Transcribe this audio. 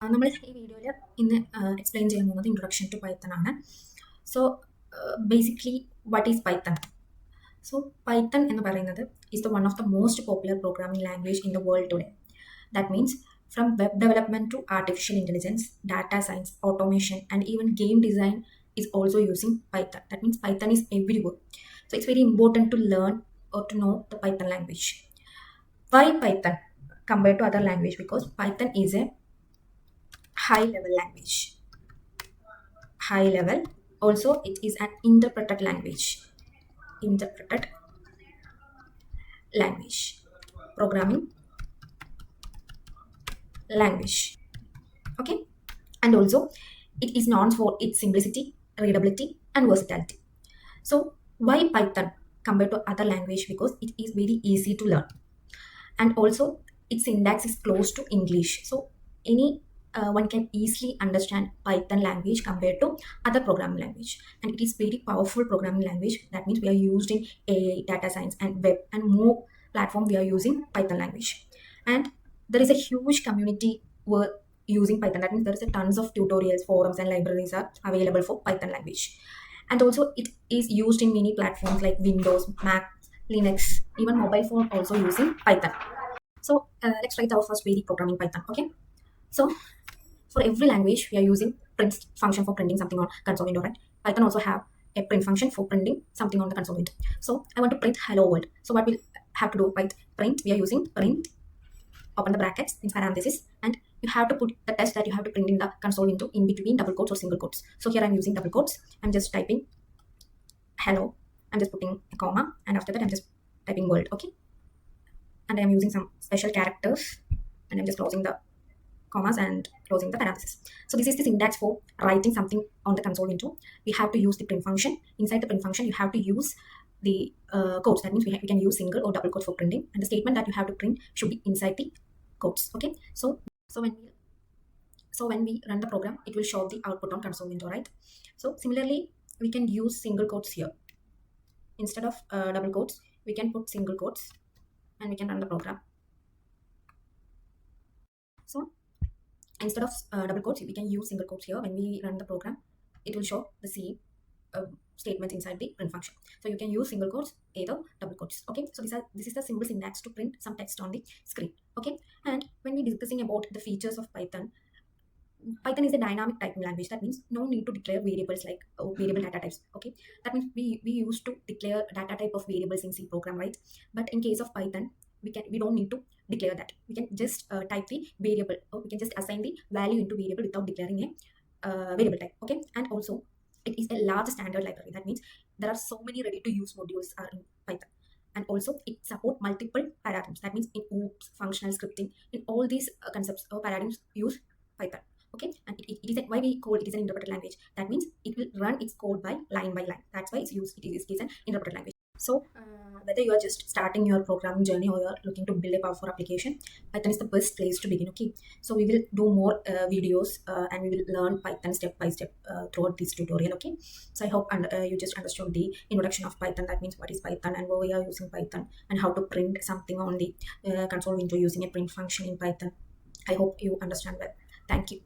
നമ്മൾ ഈ വീഡിയോയിൽ ഇന്ന് എക്സ്പ്ലെയിൻ ചെയ്യാൻ പോകുന്നത് ഇൻട്രൊഡക്ഷൻ ടു പൈത്തൺ ആണ്. So basically what is Python? So Python എന്ന് പറയുന്നത് is the one of the most popular programming language in the world today. That means from web development to artificial intelligence, data science, automation, and even game design is also using Python. That means Python is everywhere. So it's very important to learn or to know the Python language. Why Python compared to other language? Because Python is a high level language. High level. Also, it is an interpreted language. Interpreted language. Programming language. Okay. And also, it is known for its simplicity, readability, and versatility. So, why Python compared to other language? Because it is very easy to learn, and also its syntax is close to English. So, any one can easily understand Python language compared to other programming language, and it is very powerful programming language. That means we are used in AI, data science, and web, and more platform we are using Python language. And there is a huge community were using Python. That means there is a tons of tutorials, forums, and libraries are available for Python language. And also it is used in many platforms like Windows, Mac, Linux, even mobile phone also using Python. So let's write our first very programming Python. Okay. So for every language we are using print function for printing something on console window, right? Python also have a print function for printing something on the console window. So I want to print hello world. So what we'll have to do, right? Print, we are using print, open the brackets in parenthesis, and you have to put the text that you have to print in the console window in between double quotes or single quotes. So here I'm using double quotes. I'm just typing hello. I'm just putting a comma, and after that I'm just typing world. Okay. And I'm using some special characters, and I'm just closing the commas and closing the parenthesis. So this is the syntax for writing something on the console window. We have to use the print function. Inside the print function, you have to use the quotes. That means we can use single or double quotes for printing, and the statement that you have to print should be inside the quotes. Okay. So when we run the program, it will show the output on console window, right? So similarly, we can use single quotes here instead of double quotes. We can put single quotes, and we can run the program. So instead of double quotes, we can use single quotes here. When we run the program, it will show the same statements inside the print function. So you can use single quotes, either double quotes. Okay. So this is the simple syntax to print some text on the screen. Okay. And when we're discussing about the features of Python is a dynamic typing language. That means no need to declare variables like variable data types. Okay. That means we used to declare data type of variables in C program, right? But in case of Python, we don't need to declare that. We can just type the variable, or we can just assign the value into variable without declaring a variable type. Okay. And also it is a large standard library. That means there are so many ready to use modules are in Python. And also it support multiple paradigms. That means in OOPS, functional scripting, in all these concepts or paradigms use Python. Okay. And it is why we call it is an interpreted language. That means it will run its code by line. That's why it is an interpreted language. So whether you are just starting your programming journey or you are looking to build a powerful application, Python is the best place to begin. Okay. So we will do more videos and we will learn Python step by step throughout this tutorial. Okay. So I hope you just understood the introduction of Python. That means what is Python and why we are using Python, and how to print something on the console window using a print function in Python. I hope you understand well. Thank you.